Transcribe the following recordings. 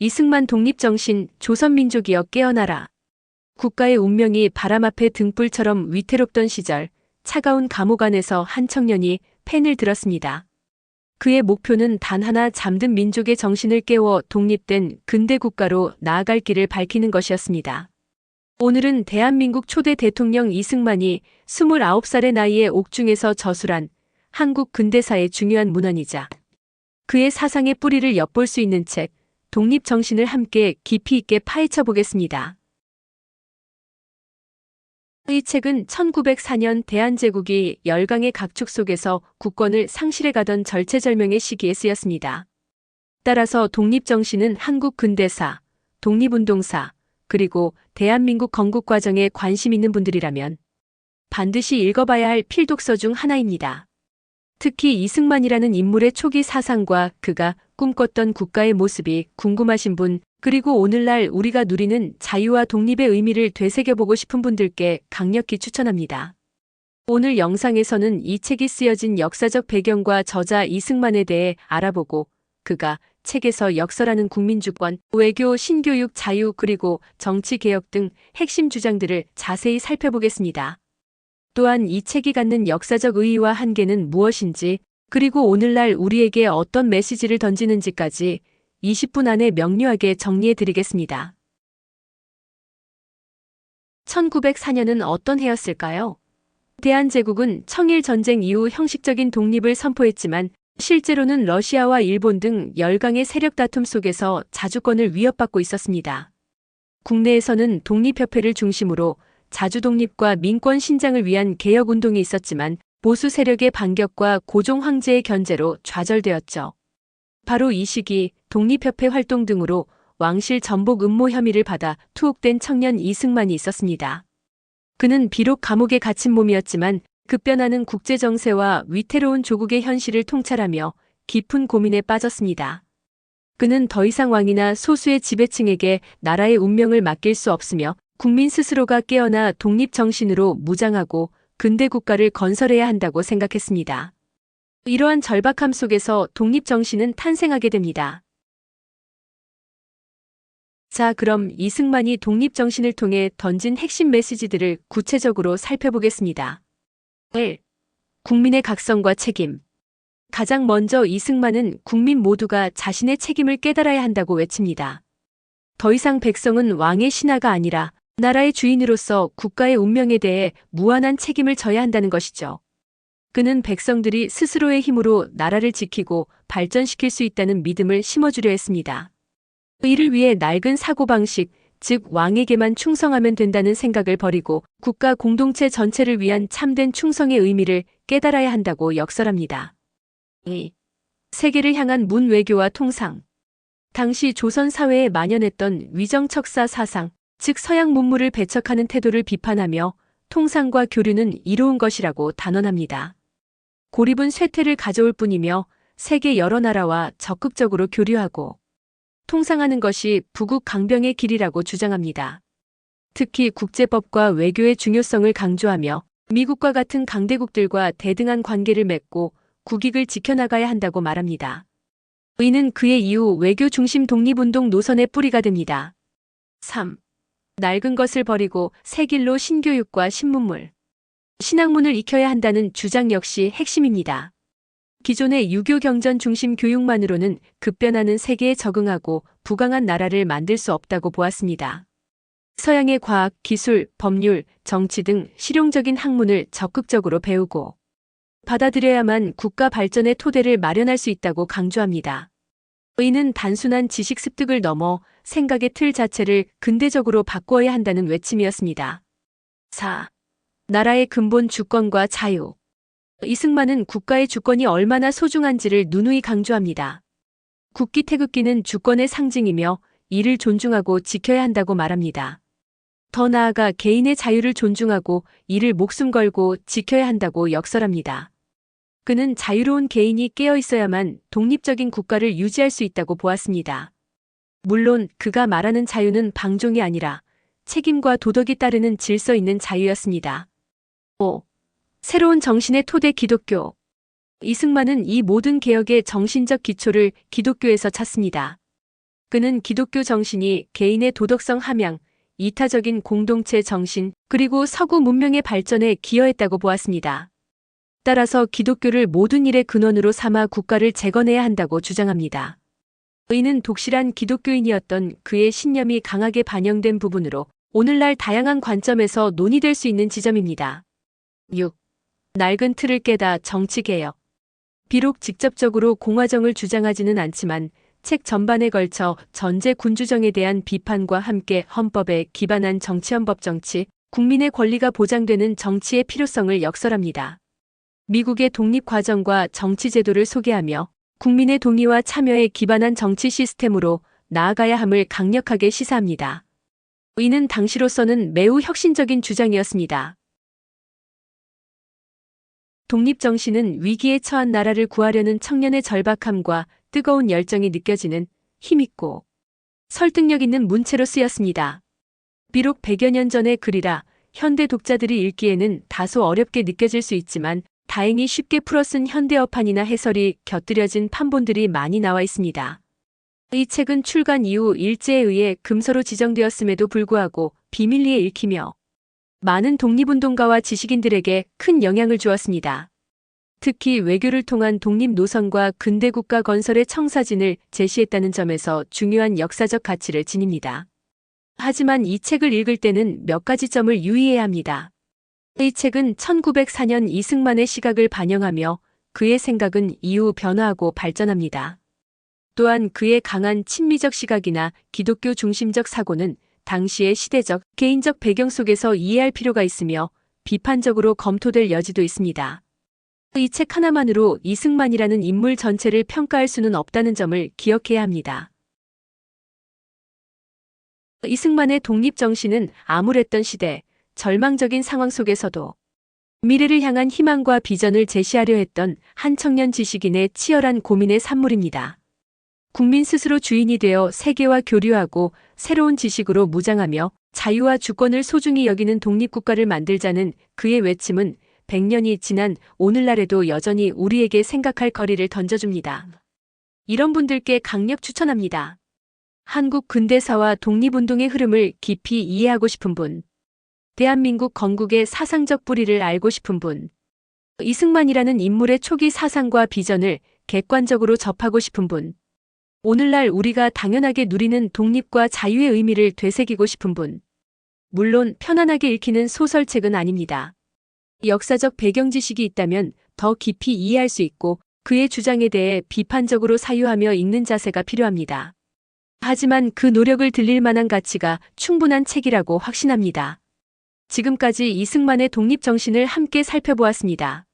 이승만 독립정신, 조선민족이여 깨어나라. 국가의 운명이 바람 앞에 등불처럼 위태롭던 시절, 차가운 감옥 안에서 한 청년이 펜을 들었습니다. 그의 목표는 단 하나, 잠든 민족의 정신을 깨워 독립된 근대 국가로 나아갈 길을 밝히는 것이었습니다. 오늘은 대한민국 초대 대통령 이승만이 29살의 나이에 옥중에서 저술한 한국 근대사의 중요한 문헌이자 그의 사상의 뿌리를 엿볼 수 있는 책, 독립정신을 함께 깊이 있게 파헤쳐 보겠습니다. 이 책은 1904년 대한제국이 열강의 각축 속에서 국권을 상실해 가던 절체절명의 시기에 쓰였습니다. 따라서 독립정신은 한국 근대사, 독립운동사, 그리고 대한민국 건국 과정에 관심 있는 분들이라면 반드시 읽어봐야 할 필독서 중 하나입니다. 특히 이승만이라는 인물의 초기 사상과 그가 꿈꿨던 국가의 모습이 궁금하신 분, 그리고 오늘날 우리가 누리는 자유와 독립의 의미를 되새겨보고 싶은 분들께 강력히 추천합니다. 오늘 영상에서는 이 책이 쓰여진 역사적 배경과 저자 이승만에 대해 알아보고 그가 책에서 역설하는 국민주권, 외교, 신교육, 자유, 그리고 정치개혁 등 핵심 주장들을 자세히 살펴보겠습니다. 또한 이 책이 갖는 역사적 의의와 한계는 무엇인지, 그리고 오늘날 우리에게 어떤 메시지를 던지는지까지 20분 안에 명료하게 정리해드리겠습니다. 1904년은 어떤 해였을까요? 대한제국은 청일전쟁 이후 형식적인 독립을 선포했지만 실제로는 러시아와 일본 등 열강의 세력 다툼 속에서 자주권을 위협받고 있었습니다. 국내에서는 독립협회를 중심으로 자주독립과 민권 신장을 위한 개혁운동이 있었지만 보수 세력의 반격과 고종 황제의 견제로 좌절되었죠. 바로 이 시기 독립협회 활동 등으로 왕실 전복 음모 혐의를 받아 투옥된 청년 이승만이 있었습니다. 그는 비록 감옥에 갇힌 몸이었지만 급변하는 국제정세와 위태로운 조국의 현실을 통찰하며 깊은 고민에 빠졌습니다. 그는 더 이상 왕이나 소수의 지배층에게 나라의 운명을 맡길 수 없으며 국민 스스로가 깨어나 독립정신으로 무장하고 근대 국가를 건설해야 한다고 생각했습니다. 이러한 절박함 속에서 독립정신은 탄생하게 됩니다. 자, 그럼 이승만이 독립정신을 통해 던진 핵심 메시지들을 구체적으로 살펴보겠습니다. 1. 국민의 각성과 책임. 가장 먼저 이승만은 국민 모두가 자신의 책임을 깨달아야 한다고 외칩니다. 더 이상 백성은 왕의 신하가 아니라 나라의 주인으로서 국가의 운명에 대해 무한한 책임을 져야 한다는 것이죠. 그는 백성들이 스스로의 힘으로 나라를 지키고 발전시킬 수 있다는 믿음을 심어주려 했습니다. 이를 위해 낡은 사고방식, 즉 왕에게만 충성하면 된다는 생각을 버리고 국가 공동체 전체를 위한 참된 충성의 의미를 깨달아야 한다고 역설합니다. 2. 세계를 향한 문외교와 통상. 당시 조선 사회에 만연했던 위정척사 사상, 즉 서양 문물을 배척하는 태도를 비판하며 통상과 교류는 이로운 것이라고 단언합니다. 고립은 쇠퇴를 가져올 뿐이며 세계 여러 나라와 적극적으로 교류하고 통상하는 것이 부국 강병의 길이라고 주장합니다. 특히 국제법과 외교의 중요성을 강조하며 미국과 같은 강대국들과 대등한 관계를 맺고 국익을 지켜나가야 한다고 말합니다. 이는 그의 이후 외교 중심 독립운동 노선의 뿌리가 됩니다. 3. 낡은 것을 버리고 새 길로 신교육과 신문물, 신학문을 익혀야 한다는 주장 역시 핵심입니다. 기존의 유교 경전 중심 교육만으로는 급변하는 세계에 적응하고 부강한 나라를 만들 수 없다고 보았습니다. 서양의 과학, 기술, 법률, 정치 등 실용적인 학문을 적극적으로 배우고 받아들여야만 국가 발전의 토대를 마련할 수 있다고 강조합니다. 이는 단순한 지식 습득을 넘어 생각의 틀 자체를 근대적으로 바꾸어야 한다는 외침이었습니다. 4. 나라의 근본 주권과 자유. 이승만은 국가의 주권이 얼마나 소중한지를 누누이 강조합니다. 국기 태극기는 주권의 상징이며 이를 존중하고 지켜야 한다고 말합니다. 더 나아가 개인의 자유를 존중하고 이를 목숨 걸고 지켜야 한다고 역설합니다. 그는 자유로운 개인이 깨어 있어야만 독립적인 국가를 유지할 수 있다고 보았습니다. 물론 그가 말하는 자유는 방종이 아니라 책임과 도덕이 따르는 질서 있는 자유였습니다. 5. 새로운 정신의 토대 기독교. 이승만은 이 모든 개혁의 정신적 기초를 기독교에서 찾습니다. 그는 기독교 정신이 개인의 도덕성 함양, 이타적인 공동체 정신, 그리고 서구 문명의 발전에 기여했다고 보았습니다. 따라서 기독교를 모든 일의 근원으로 삼아 국가를 재건해야 한다고 주장합니다. 이는 독실한 기독교인이었던 그의 신념이 강하게 반영된 부분으로 오늘날 다양한 관점에서 논의될 수 있는 지점입니다. 6. 낡은 틀을 깨다 정치개혁. 비록 직접적으로 공화정을 주장하지는 않지만 책 전반에 걸쳐 전제 군주정에 대한 비판과 함께 헌법에 기반한 정치헌법 정치, 국민의 권리가 보장되는 정치의 필요성을 역설합니다. 미국의 독립 과정과 정치 제도를 소개하며 국민의 동의와 참여에 기반한 정치 시스템으로 나아가야 함을 강력하게 시사합니다. 이는 당시로서는 매우 혁신적인 주장이었습니다. 독립정신은 위기에 처한 나라를 구하려는 청년의 절박함과 뜨거운 열정이 느껴지는 힘있고 설득력 있는 문체로 쓰였습니다. 비록 100여 년 전의 글이라 현대 독자들이 읽기에는 다소 어렵게 느껴질 수 있지만 다행히 쉽게 풀어쓴 현대어판이나 해설이 곁들여진 판본들이 많이 나와 있습니다. 이 책은 출간 이후 일제에 의해 금서로 지정되었음에도 불구하고 비밀리에 읽히며 많은 독립운동가와 지식인들에게 큰 영향을 주었습니다. 특히 외교를 통한 독립 노선과 근대국가 건설의 청사진을 제시했다는 점에서 중요한 역사적 가치를 지닙니다. 하지만 이 책을 읽을 때는 몇 가지 점을 유의해야 합니다. 이 책은 1904년 이승만의 시각을 반영하며 그의 생각은 이후 변화하고 발전합니다. 또한 그의 강한 친미적 시각이나 기독교 중심적 사고는 당시의 시대적, 개인적 배경 속에서 이해할 필요가 있으며 비판적으로 검토될 여지도 있습니다. 이 책 하나만으로 이승만이라는 인물 전체를 평가할 수는 없다는 점을 기억해야 합니다. 이승만의 독립정신은 암울했던 시대, 절망적인 상황 속에서도 미래를 향한 희망과 비전을 제시하려 했던 한 청년 지식인의 치열한 고민의 산물입니다. 국민 스스로 주인이 되어 세계와 교류하고 새로운 지식으로 무장하며 자유와 주권을 소중히 여기는 독립국가를 만들자는 그의 외침은 100년이 지난 오늘날에도 여전히 우리에게 생각할 거리를 던져줍니다. 이런 분들께 강력 추천합니다. 한국 근대사와 독립운동의 흐름을 깊이 이해하고 싶은 분, 대한민국 건국의 사상적 뿌리를 알고 싶은 분, 이승만이라는 인물의 초기 사상과 비전을 객관적으로 접하고 싶은 분, 오늘날 우리가 당연하게 누리는 독립과 자유의 의미를 되새기고 싶은 분, 물론 편안하게 읽히는 소설책은 아닙니다. 역사적 배경 지식이 있다면 더 깊이 이해할 수 있고 그의 주장에 대해 비판적으로 사유하며 읽는 자세가 필요합니다. 하지만 그 노력을 들릴 만한 가치가 충분한 책이라고 확신합니다. 지금까지 이승만의 독립정신을 함께 살펴보았습니다.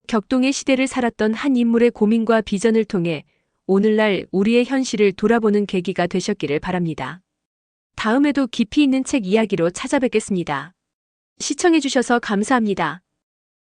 격동의 시대를 살았던 한 인물의 고민과 비전을 통해 오늘날 우리의 현실을 돌아보는 계기가 되셨기를 바랍니다. 다음에도 깊이 있는 책 이야기로 찾아뵙겠습니다. 시청해주셔서 감사합니다.